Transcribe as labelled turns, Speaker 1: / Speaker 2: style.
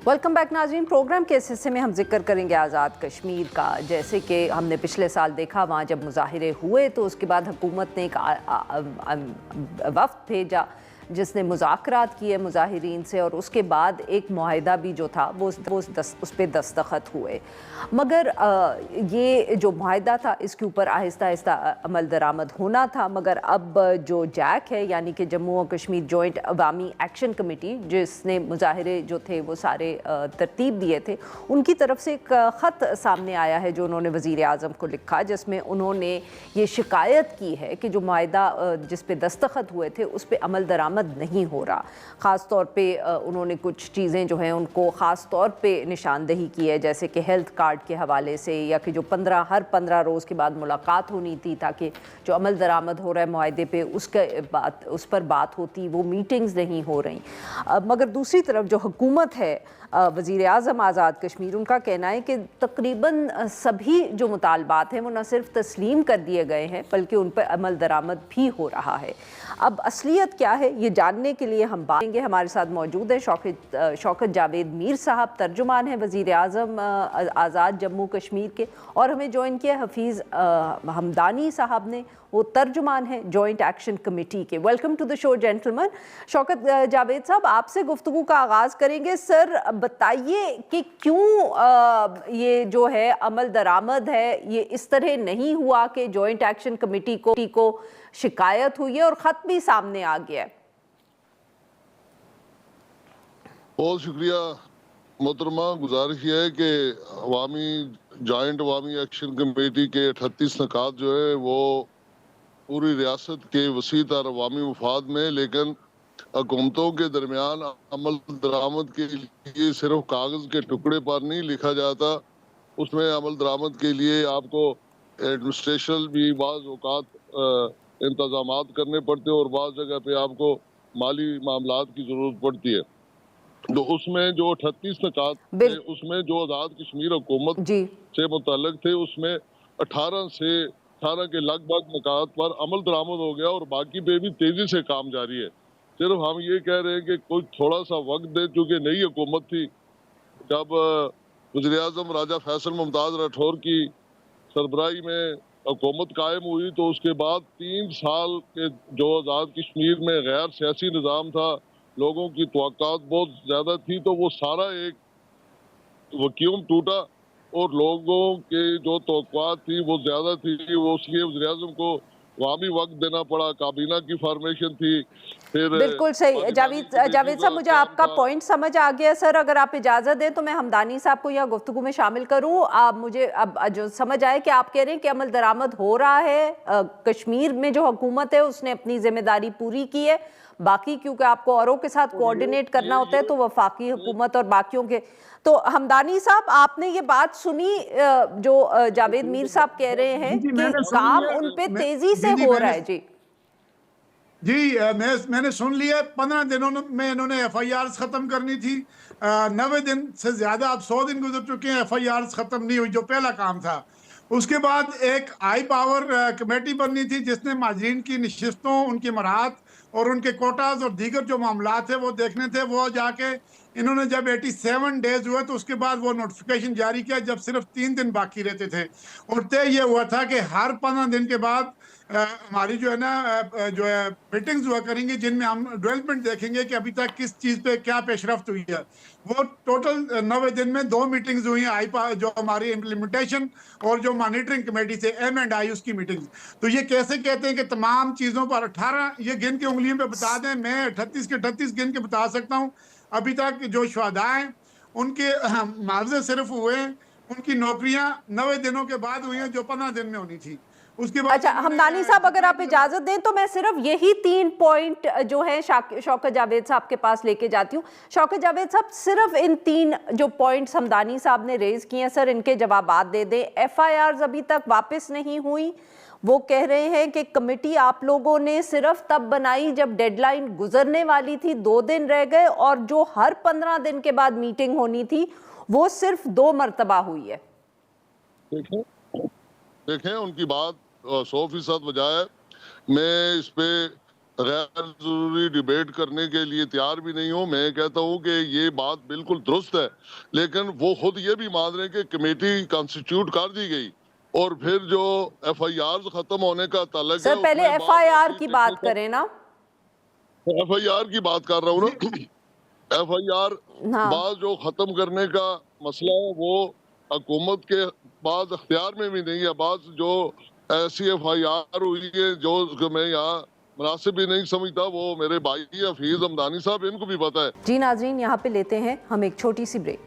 Speaker 1: Welcome back नाज़रीन। Programme के इस हिस्से में हम जिक्र करेंगे आज़ाद कश्मीर का। जैसे कि हमने पिछले साल देखा, वहाँ जब मुजाहिरे हुए तो उसके बाद हुकूमत ने एक वफ़द भेजा जिसने मुज़ाकरात किए मुजाहिरीन से, और उसके बाद एक मुआहिदा भी जो था वो उस पर दस्तखत हुए। मगर ये जो मुआहिदा था इसके ऊपर आहिस्ता आहिस्ता अमल दरामद होना था। मगर अब जो जैक है, यानी कि जम्मू और कश्मीर जॉइंट अवामी एक्शन कमेटी, जिसने मुजाहिरे जो थे वो सारे तरतीब दिए थे, उनकी तरफ से एक ख़त सामने आया है जो उन्होंने वज़ीर आज़म को लिखा, जिसमें उन्होंने ये शिकायत की है कि जो मुआहिदा जिस पे दस्तखत हुए थे उस पर अमल दरामद नहीं हो रहा। ख़ास तौर पे उन्होंने कुछ चीज़ें जो हैं उनको ख़ास तौर पे निशानदही की है, जैसे कि हेल्थ कार्ड के हवाले से, या कि जो हर 15 रोज़ के बाद मुलाकात होनी थी ताकि जो अमल दरामद हो रहा है मुआहिदे पे उस पर बात होती, वो मीटिंग्स नहीं हो रही। मगर दूसरी तरफ जो हुकूमत है, वज़ीर आज़म आज़ाद कश्मीर, उनका कहना है कि तकरीबन सभी जो मुतालबात हैं वो न सिर्फ तस्लीम कर दिए गए हैं बल्कि उन पर अमल दरामद भी हो रहा है। अब असलियत क्या है ये जानने के लिए हम बात करेंगे। हमारे साथ मौजूद है शौकत जावेद मीर साहब, तर्जुमान हैं वज़ीर आज़म आज़ाद जम्मू कश्मीर के, और हमें ज्वाइन किया हफीज़ हमदानी साहब ने, वो तर्जुमान हैं जॉइंट एक्शन कमेटी के। Welcome to the show gentleman. Shaukat Javed sahab, आपसे गुफ्तगू का आगाज़ करेंगे। सर बताइए कि क्यों ये जो है अमल दरामद है ये इस तरह नहीं हुआ कि जॉइंट एक्शन कमेटी को शिकायत हुई है और ख़त भी सामने आ गया है।
Speaker 2: बहुत शुक्रिया मोहतरमा। गुजारिश ये है कि जॉइंट अवामी एक्शन कमेटी के 38 नकात जो है वो पूरी रियासत के वसी तर अवामी मफाद में, लेकिन हुकूमतों के दरमियान अमल दरामद के लिए सिर्फ कागज़ के टुकड़े पर नहीं लिखा जाता। उसमें अमल दरामद के लिए आपको एडमिनिस्ट्रेशन भी बाज़ औक़ात इंतज़ामात करने पड़ते हैं और बाज़ जगह पे आपको माली मामलात की ज़रूरत पड़ती है। तो उसमें जो 38 नकात थे, उसमें जो आज़ाद कश्मीर हुकूमत से मुतल्लिक थे, उसमें 18 के लगभग नकात पर अमल दरामद हो गया और बाकी पे भी तेजी से काम जारी है। सिर्फ हम ये कह रहे हैं कि कोई थोड़ा सा वक्त दे, चूँकि नई हुकूमत थी। जब वज़ीर आज़म राजा फैसल मुमताज़ राठौर की सरबराही में हुकूमत कायम हुई तो उसके बाद 3 साल के जो आज़ाद कश्मीर में गैर सियासी निज़ाम था, लोगों की तवक्कात बहुत ज़्यादा थी, तो वो सारा एक वक्यूम टूटा और लोगों के जो तवक्कुआत थी वो ज़्यादा थी। वो उसलिए वज़ीर आज़म को वहाँ भी वक्त देना पड़ा। काबीना की फॉर्मेशन थी, फिर
Speaker 1: बिल्कुल सही। जावेद साहब, मुझे आपका पॉइंट समझ आ गया। सर अगर आप इजाज़त दें तो मैं हमदानी साहब को यह गुफ्तगू में शामिल करूं। आप मुझे अब जो समझ आए कि आप कह रहे हैं कि अमल दरामद हो रहा है, कश्मीर में जो हुकूमत है उसने अपनी जिम्मेदारी पूरी की है, बाकी क्योंकि आपको औरों के साथ कोऑर्डिनेट करना होता है तो वफाकी हुकूमत और बाकियों के। तो हमदानी साहब, आपने ये बात सुनी जो जावेद मीर साहब कह रहे हैं कि काम उन पे तेजी से हो रहा है?
Speaker 3: जी मैंने सुन लिया। 15 दिनों में इन्होंने FIRs ख़त्म करनी थी। 90 दिन से ज़्यादा, अब 100 दिन गुजर चुके हैं, FIRs ख़त्म नहीं हुई, जो पहला काम था। उसके बाद एक हाई पावर कमेटी बननी थी जिसने माजरीन की नशिस्तों, उनकी मराहत और उनके कोटाज और दीगर जो मामला थे वो देखने थे। वो जाके इन्होंने जब 87 डेज हुए तो उसके बाद वो नोटिफिकेशन जारी किया जब सिर्फ 3 दिन बाकी रहते थे, और तय ये हुआ था कि हर 15 दिन के बाद हमारी जो है ना जो है मीटिंग्स हुआ करेंगी जिनमें हम डेवलपमेंट देखेंगे कि अभी तक किस चीज़ पे क्या पेशरफ्त हुई है। वो टोटल 90 दिन में 2 मीटिंग्स हुई हैं, जो हमारी इम्प्लीमेंटेशन और जो मॉनिटरिंग कमेटी से M&I उसकी मीटिंग्स। तो ये कैसे कहते हैं कि तमाम चीज़ों पर 18 ये गिन के उंगलियों पे बता दें, मैं 38 के 38 गिन के बता सकता हूँ। अभी तक जो शुहदा हैं उनके मुआवजे सिर्फ हुए हैं, उनकी नौकरियां 90 दिनों के बाद हुई हैं जो 15 दिन में होनी थी। उसके बाद
Speaker 1: अच्छा हमदानी साहब, अगर आप इजाजत दें तो मैं सिर्फ यही 3 पॉइंट जो है शौकत जावेद साहब के पास लेके जाती हूँ। शौकत जावेद साहब, सिर्फ इन 3 जो पॉइंट्स हमदानी साहब ने रेज किए हैं, सर इनके जवाबात दे दें। FIRs अभी तक वापस नहीं हुई। वो कह रहे हैं कि कमेटी आप लोगों ने सिर्फ तब बनाई जब डेडलाइन गुजरने वाली थी, 2 दिन रह गए, और जो हर 15 दिन के बाद मीटिंग होनी थी वो सिर्फ 2 मरतबा हुई है।
Speaker 2: देखें उनकी बात 100% वजह है। मैं इस पे غیر ضروری ڈیبیٹ کرنے کے لیے تیار بھی نہیں ہوں. میں کہتا ہوں کہ یہ بات بالکل درست ہے، لیکن وہ خود یہ بھی مان رہے ہیں کہ کمیٹی کانسٹیٹیوٹ کر دی گئی اور پھر جو ایف آئی آر ختم ہونے کا تعلق ہے.
Speaker 1: سر پہلے ایف آئی آر کی بات کریں نا.
Speaker 2: ایف آئی آر کی بات کر رہا ہوں نا. ایف آئی آر بعض جو ختم کرنے کا مسئلہ ہے وہ حکومت کے بعض اختیار میں بھی نہیں ہے. بعض جو ایسی ایف آئی آر ہوئی ہے جو میں یہاں مناسب بھی نہیں سمجھتا، وہ میرے بھائی حفیظ حمدانی صاحب ان کو بھی پتہ ہے.
Speaker 1: جی ناظرین، یہاں پہ لیتے ہیں ہم ایک چھوٹی سی بریک.